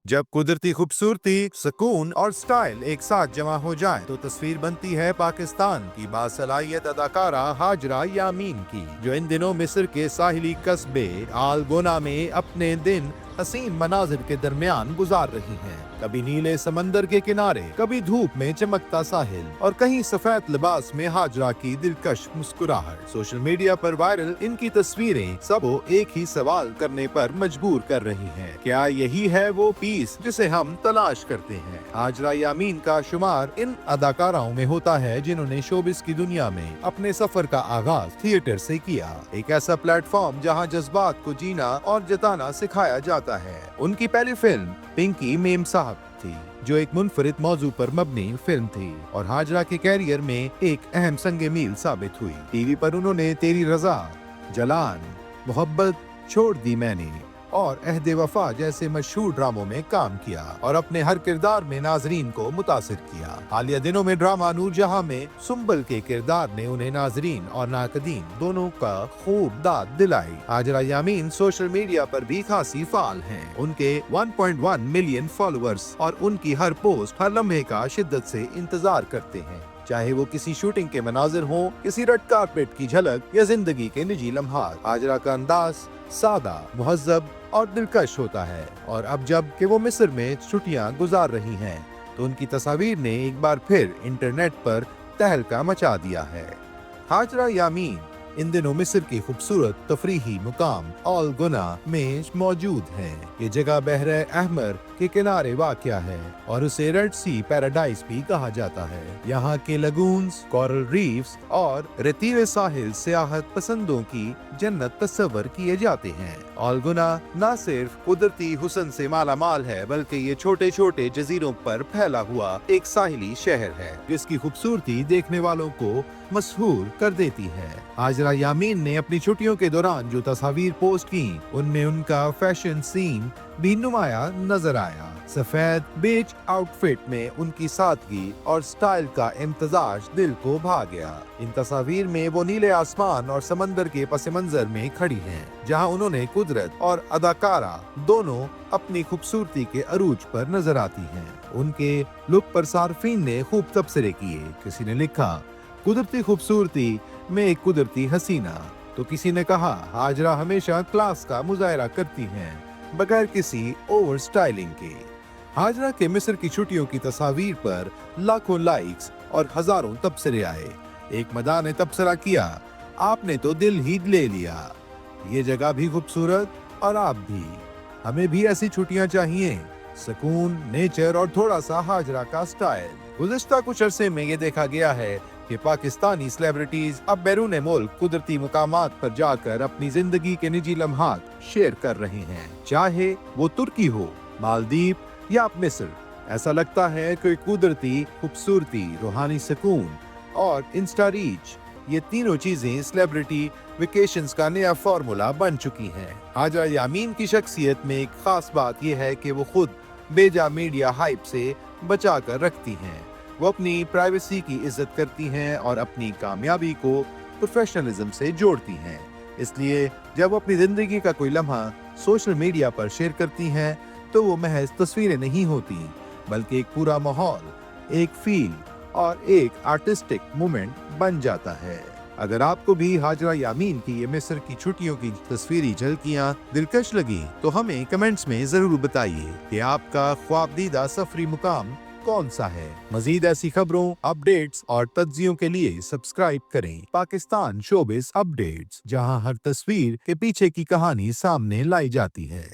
जब कुदरती खूबसूरती, सुकून और स्टाइल एक साथ जमा हो जाए तो तस्वीर बनती है पाकिस्तान की बासलाहियत अदाकारा हाजरा यामीन की, जो इन दिनों मिस्र के साहिली कस्बे आल गोना में अपने दिन हसीन मनाजिर के दरमियान गुजार रही हैं। कभी नीले समंदर के किनारे, कभी धूप में चमकता साहिल और कहीं सफेद लिबास में हाजरा की दिलकश मुस्कुराहट। सोशल मीडिया पर वायरल इनकी तस्वीरें सबको एक ही सवाल करने पर मजबूर कर रही हैं। क्या यही है वो पीस जिसे हम तलाश करते हैं? हाजरा यामीन का शुमार इन अदाकाराओं में होता है जिन्होंने शोबिस की दुनिया में अपने सफर का आगाज थिएटर से किया, एक ऐसा प्लेटफॉर्म जहां जज्बात को जीना और जताना सिखाया जाता है। उनकी पहली फिल्म पिंकी मेम साहब थी, जो एक मुनफरिद मौजू पर मबनी फिल्म थी और हाजरा के कैरियर में एक अहम संगे मील साबित हुई। टीवी पर उन्होंने तेरी रजा, जलान, मोहब्बत छोड़ दी मैंने और अहदे वफा जैसे मशहूर ड्रामों में काम किया और अपने हर किरदार में नाजरीन को मुतासिर किया। हालिया दिनों में ड्रामा नूरजहां में सुंबल के किरदार ने उन्हें नाजरीन और नाकदीन दोनों का खूब दाद दिलाई। हाजरा यामीन सोशल मीडिया पर भी खासी फाल हैं। उनके 1.1 मिलियन फॉलोअर्स और उनकी हर पोस्ट हर लम्हे का शिद्दत से इंतजार करते हैं, चाहे वो किसी शूटिंग के मनाजिर हो, किसी रेड कारपेट की झलक या जिंदगी के निजी लम्हात। हाजरा का अंदाज सादा, मुहज्जब और दिलकश होता है और अब जब कि वो मिस्र में छुट्टियां गुजार रही हैं, तो उनकी तस्वीर ने एक बार फिर इंटरनेट पर तहलका मचा दिया है। हाजरा यामीन इन दिनों मिस्र की खूबसूरत तफरीही मुकाम आल गुना में मौजूद है। ये जगह बहरे अहमर के किनारे वाक़या है और उसे रेड सी पैराडाइज भी कहा जाता है। यहाँ के लगून्स, कोरल रीफ्स और रेतीले साहिल सियाहत पसंदों की जन्नत तस्वर किए जाते हैं। आल गुना न सिर्फ कुदरती हुस्न से माला माल है, बल्कि ये छोटे छोटे जजीरों पर फैला हुआ एक साहिली शहर है, जिसकी खूबसूरती देखने वालों को मशहूर कर देती है। हाजरा यामीन ने अपनी छुट्टियों के दौरान जो तस्वीर पोस्ट की, उनमें उनका फैशन सीन भी नुमाया नजर आया। सफेद बेज आउटफिट में उनकी सादगी और स्टाइल का इम्तजाज दिल को भा गया। इन तस्वीर में वो नीले आसमान और समंदर के पस मंजर में खड़ी हैं, जहां उन्होंने कुदरत और अदाकारा दोनों अपनी खूबसूरती के अरूज पर नजर आती हैं। उनके लुक पर सार्फिन ने खूब तबसरे किए। किसी ने लिखा कुदरती खूबसूरती में एक कुदरती हसीना, तो किसी ने कहा हाजरा हमेशा क्लास का मुजाहरा करती हैं बगैर किसी ओवर स्टाइलिंग के। हाजरा के मिस्र की छुट्टियों की तस्वीर पर लाखों लाइक्स और हजारों तबसरे आए। एक मदा ने तबसरा किया, आपने तो दिल ही ले लिया, ये जगह भी खूबसूरत और आप भी, हमें भी ऐसी छुट्टियां चाहिए, सुकून, नेचर और थोड़ा सा हाजरा का स्टाइल। गुज़िश्ता कुछ अरसे में ये देखा गया है कि पाकिस्तानी सेलिब्रिटीज अब बैरून मुल्क कुदरती मुकामात पर जाकर अपनी जिंदगी के निजी लम्हात शेयर कर रहे हैं, चाहे वो तुर्की हो, मालदीव या मिस्र। ऐसा लगता है कि कुदरती खूबसूरती, रूहानी सुकून और इंस्टा रीच, ये तीनों चीजें सेलिब्रिटी वेकेशंस का नया फॉर्मूला बन चुकी हैं। हाजरा यामीन की शख्सियत में एक खास बात यह है कि वो खुद बेजा मीडिया हाइप से बचा कर रखती हैं। वो अपनी प्राइवेसी की इज्जत करती हैं और अपनी कामयाबी को प्रोफेशनलिज्म से जोड़ती हैं। इसलिए जब वो अपनी जिंदगी का कोई लम्हा सोशल मीडिया पर शेयर करती हैं, तो वो महज तस्वीरें नहीं होती, बल्कि एक पूरा माहौल, एक फील और एक आर्टिस्टिक मोमेंट बन जाता है। अगर आपको भी हाजरा यामीन की ये मिस्र की छुट्टियों की तस्वीरी झलकियां दिलकश लगी, तो हमें कमेंट्स में जरूर बताइए कि आपका ख्वाबदीदा सफरी मुकाम कौन सा है। मजीद ऐसी खबरों, अपडेट्स और तज्जियों के लिए सब्सक्राइब करें पाकिस्तान शोबिस अपडेट्स, जहां हर तस्वीर के पीछे की कहानी सामने लाई जाती है।